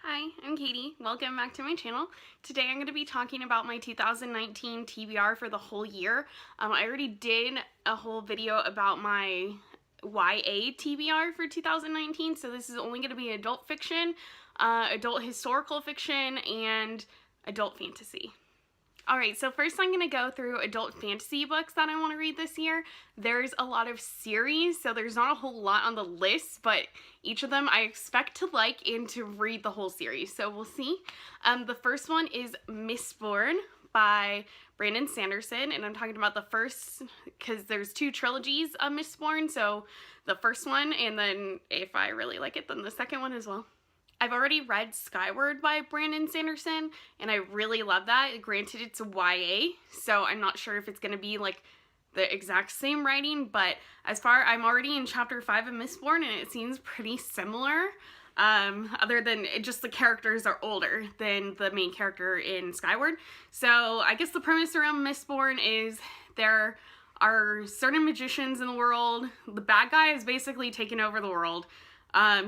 Hi, I'm Katie. Welcome back to my channel. Today I'm going to be talking about my 2019 TBR for the whole year. I already did a whole video about my YA TBR for 2019, so this is only going to be adult fiction, adult historical fiction, and adult fantasy. Alright, so first I'm going to go through adult fantasy books that I want to read this year. There's a lot of series, so there's not a whole lot on the list, but each of them I expect to like and to read the whole series, so we'll see. The first one is Mistborn by Brandon Sanderson, and I'm talking about the first, because there's two trilogies of Mistborn, so the first one, and then if I really like it, then the second one as well. I've already read Skyward by Brandon Sanderson, and I really love that. Granted, it's a YA, so I'm not sure if it's going to be like the exact same writing, but I'm already in chapter 5 of Mistborn, and it seems pretty similar, other than just the characters are older than the main character in Skyward. So I guess the premise around Mistborn is there are certain magicians in the world. The bad guy is basically taking over the world.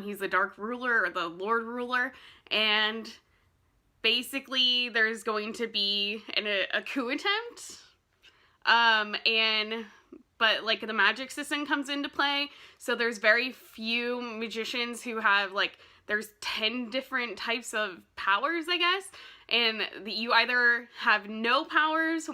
He's the Dark Ruler, or the Lord Ruler, and basically there's going to be a coup attempt, but like the magic system comes into play, so there's very few magicians who have, like, there's 10 different types of powers, I guess, and you either have no powers,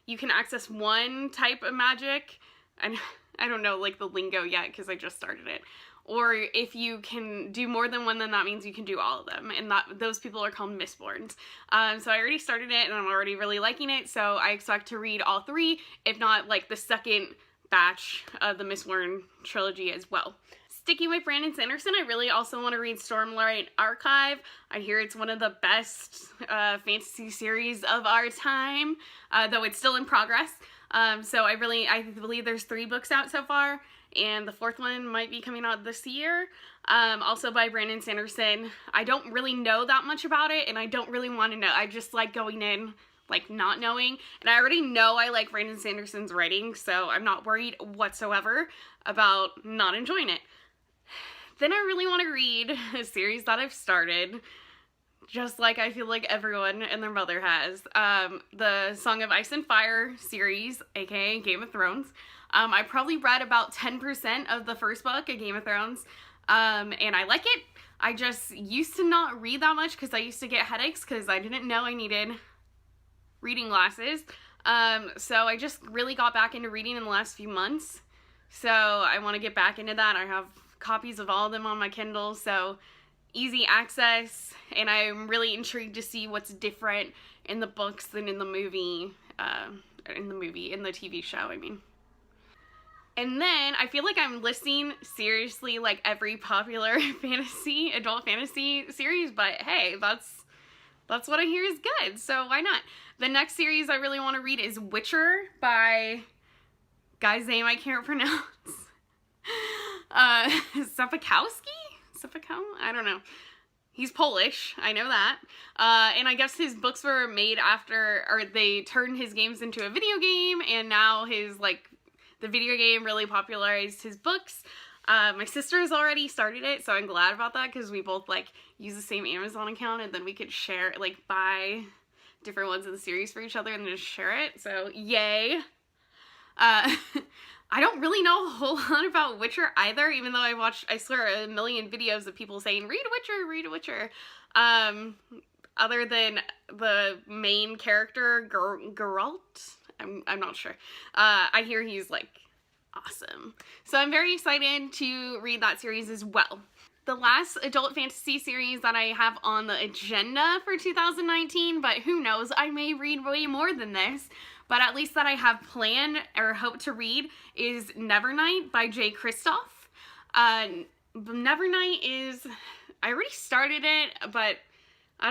you can access one type of magic, and I don't know, like, the lingo yet, because I just started it. Or if you can do more than one, then that means you can do all of them, and those people are called Mistborns. So I already started it, and I'm already really liking it, so I expect to read all three, if not like the second batch of the Mistborn trilogy as well. Sticking with Brandon Sanderson, I really also want to read Stormlight Archive. I hear it's one of the best fantasy series of our time, though it's still in progress. So I believe there's 3 books out so far, and the 4th one might be coming out this year, also by Brandon Sanderson. I don't really know that much about it, and I don't really want to know. I just like going in, like, not knowing, and I already know I like Brandon Sanderson's writing, so I'm not worried whatsoever about not enjoying it. Then I really want to read a series that I've started, just like I feel like everyone and their mother has, the Song of Ice and Fire series, aka Game of Thrones. I probably read about 10% of the first book of Game of Thrones, and I like it. I just used to not read that much because I used to get headaches because I didn't know I needed reading glasses. So I just really got back into reading in the last few months. So I want to get back into that. I have copies of all of them on my Kindle, so easy access, and I'm really intrigued to see what's different in the books than in the movie, in the TV show, I mean. And then I feel like I'm listing seriously like every popular adult fantasy series, but hey, that's what I hear is good, so why not? The next series I really want to read is Witcher by guy's name I can't pronounce. Sapkowski? I don't know. He's Polish, I know that. And I guess his books were made after, or they turned his games into a video game, and now the video game really popularized his books. My sister has already started it, so I'm glad about that, because we both, like, use the same Amazon account, and then we could share, like, buy different ones of the series for each other and just share it, so yay. I don't really know a whole lot about Witcher either, even though I swear, a million videos of people saying, read Witcher. Other than the main character, Geralt? I'm not sure. I hear he's, like, awesome. So I'm very excited to read that series as well. The last adult fantasy series that I have on the agenda for 2019, but who knows, I may read way more than this, but at least that I have planned or hope to read, is Nevernight by Kristoff. Nevernight is, I already started it, but I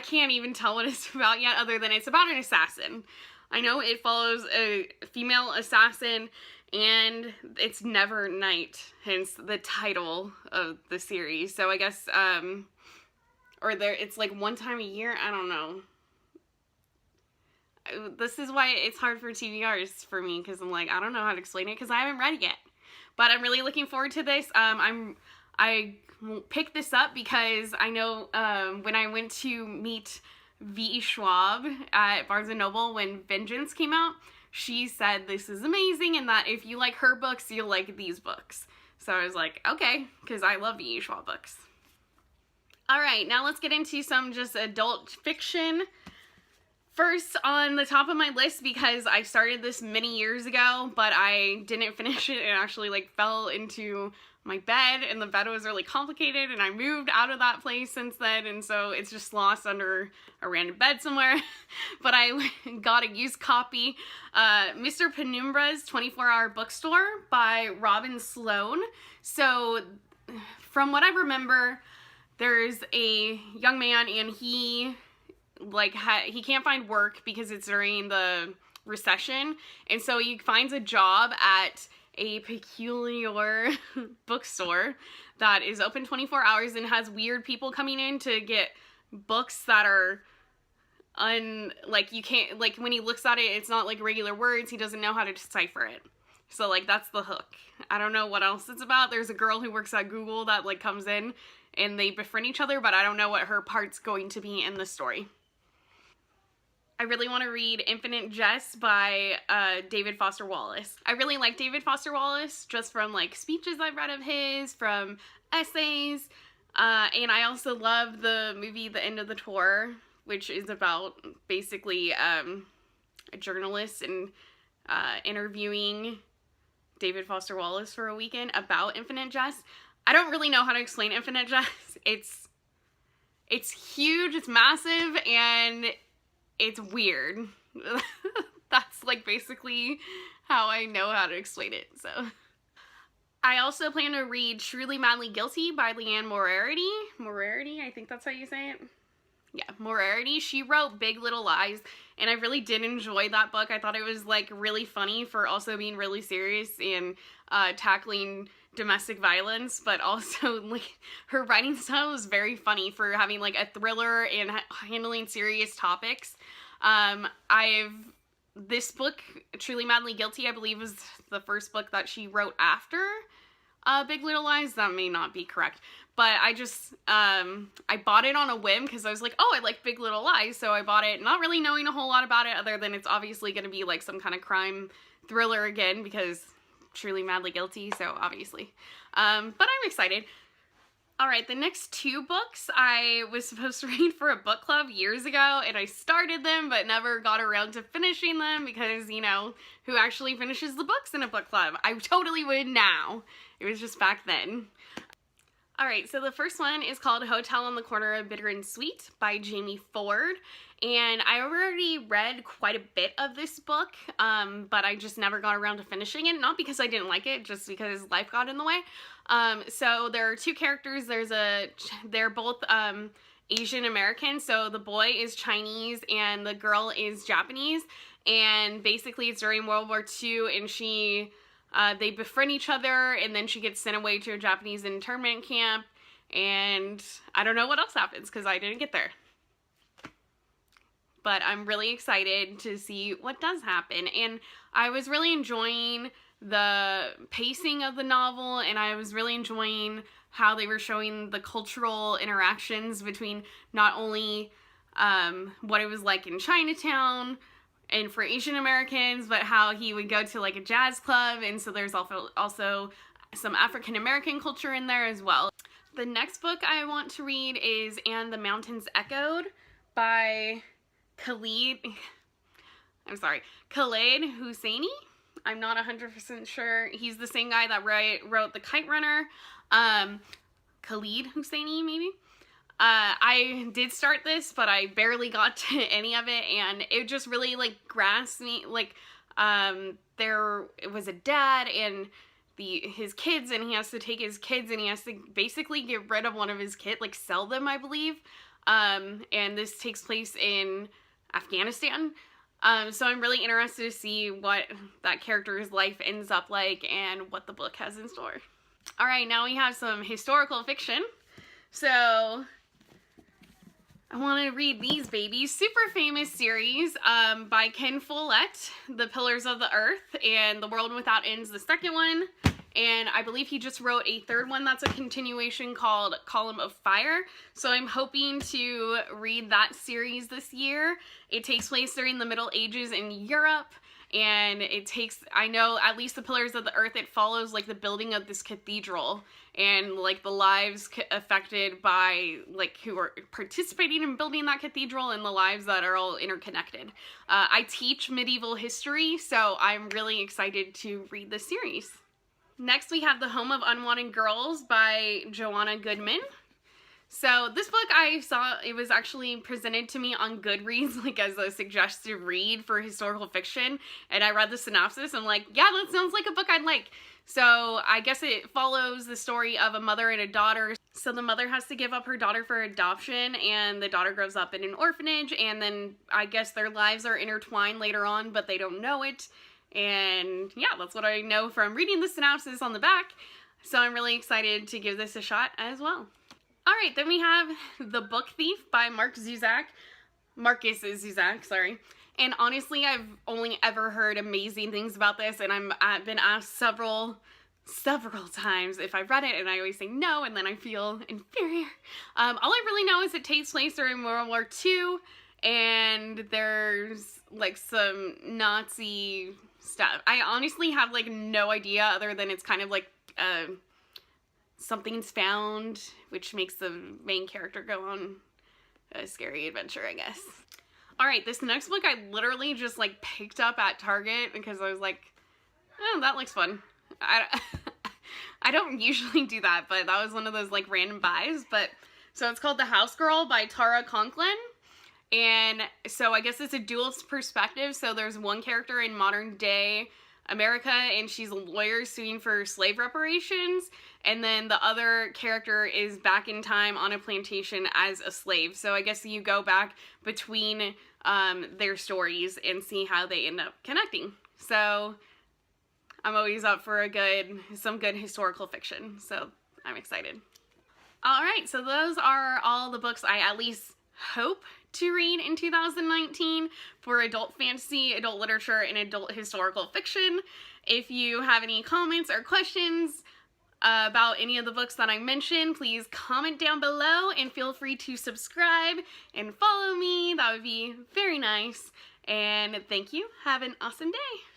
can't even tell what it's about yet, other than it's about an assassin. I know it follows a female assassin, and it's Nevernight, hence the title of the series. So I guess, it's like one time a year, I don't know. This is why it's hard for TBRs for me, because I'm like, I don't know how to explain it, because I haven't read it yet. But I'm really looking forward to this. I picked this up because I know when I went to meet V. Schwab at Barnes & Noble when Vengeance came out, she said this is amazing and that if you like her books, you'll like these books. So I was like, okay, because I love V. Schwab books. Alright, now let's get into some just adult fiction. First on the top of my list, because I started this many years ago, but I didn't finish it. It actually like fell into my bed, and the bed was really complicated, and I moved out of that place since then, and so it's just lost under a random bed somewhere. But I got a used copy, Mr. Penumbra's 24-Hour Bookstore by Robin Sloane. So from what I remember, there's a young man, and he he can't find work because it's during the recession, and so he finds a job at a peculiar bookstore that is open 24 hours and has weird people coming in to get books that are you can't, like, when he looks at it, it's not like regular words. He doesn't know how to decipher it. So like that's the hook. I don't know what else it's about. There's a girl who works at Google that like comes in and they befriend each other, but I don't know what her part's going to be in the story. I really want to read Infinite Jest by David Foster Wallace. I really like David Foster Wallace just from like speeches I've read of his, from essays, and I also love the movie The End of the Tour, which is about basically a journalist and interviewing David Foster Wallace for a weekend about Infinite Jest. I don't really know how to explain Infinite Jest. It's huge, it's massive, and it's weird. That's like basically how I know how to explain it, so. I also plan to read Truly Madly Guilty by Liane Moriarty. Moriarty, I think that's how you say it. Yeah, Moriarty. She wrote Big Little Lies, and I really did enjoy that book. I thought it was like really funny for also being really serious and tackling domestic violence, but also like her writing style is very funny for having like a thriller and handling serious topics. This book, Truly Madly Guilty, I believe was the first book that she wrote after Big Little Lies. That may not be correct, but I just I bought it on a whim because I was like, oh, I like Big Little Lies, so I bought it not really knowing a whole lot about it other than it's obviously going to be like some kind of crime thriller again because Truly Madly Guilty, so obviously. But I'm excited. Alright, the next two books I was supposed to read for a book club years ago, and I started them but never got around to finishing them because, you know, who actually finishes the books in a book club? I totally would now. It was just back then. Alright, so the first one is called Hotel on the Corner of Bitter and Sweet by Jamie Ford. And I already read quite a bit of this book, but I just never got around to finishing it. Not because I didn't like it, just because life got in the way. So there are two characters. They're both Asian American. So the boy is Chinese and the girl is Japanese. And basically it's during World War II, and they befriend each other, and then she gets sent away to a Japanese internment camp. And I don't know what else happens because I didn't get there. But I'm really excited to see what does happen. And I was really enjoying the pacing of the novel, and I was really enjoying how they were showing the cultural interactions between not only what it was like in Chinatown and for Asian Americans, but how he would go to like a jazz club, and so there's also some African American culture in there as well. The next book I want to read is And the Mountains Echoed by Khaled Hosseini. I'm not 100% sure. He's the same guy that wrote The Kite Runner. Khaled Hosseini, maybe? I did start this, but I barely got to any of it, and it just really, like, grasped me. Like, there was a dad and his kids, and he has to take his kids, and he has to basically get rid of one of his kids, like, sell them, I believe. And this takes place in Afghanistan. So I'm really interested to see what that character's life ends up like and what the book has in store. Alright, now we have some historical fiction. So I want to read these babies. Super famous series by Ken Follett, The Pillars of the Earth and The World Without Ends, the second one. and I believe he just wrote a third one that's a continuation called Column of Fire, so I'm hoping to read that series this year. It takes place during the Middle Ages in Europe, and it takes, I know, at least the Pillars of the Earth, it follows, like, the building of this cathedral, and, like, the lives affected by, like, who are participating in building that cathedral, and the lives that are all interconnected. I teach medieval history, so I'm really excited to read this series. Next, we have The Home of Unwanted Girls by Joanna Goodman. So this book, I saw, it was actually presented to me on Goodreads, like, as a suggested read for historical fiction, and I read the synopsis, and I'm like, yeah, that sounds like a book I'd like. So I guess it follows the story of a mother and a daughter. So the mother has to give up her daughter for adoption, and the daughter grows up in an orphanage, and then I guess their lives are intertwined later on, but they don't know it. And yeah, that's what I know from reading the synopsis on the back. So I'm really excited to give this a shot as well. Alright, then we have The Book Thief by Markus Zusak, sorry. And honestly, I've only ever heard amazing things about this, and I've been asked several times if I've read it, and I always say no, and then I feel inferior. All I really know is it takes place during World War II, and there's, like, some Nazi stuff. I honestly have, like, no idea other than it's kind of like, something's found, which makes the main character go on a scary adventure, I guess. Alright, this next book I literally just, like, picked up at Target because I was like, oh, that looks fun. I don't usually do that, but that was one of those, like, random buys. But so it's called The House Girl by Tara Conklin. And so I guess it's a dual perspective. So there's one character in modern day America, and she's a lawyer suing for slave reparations, and then the other character is back in time on a plantation as a slave. So I guess you go back between their stories and see how they end up connecting. So I'm always up for some good historical fiction, so I'm excited. Alright, so those are all the books I at least hope to read in 2019 for adult fantasy, adult literature, and adult historical fiction. If you have any comments or questions about any of the books that I mentioned, please comment down below and feel free to subscribe and follow me. That would be very nice. And thank you. Have an awesome day.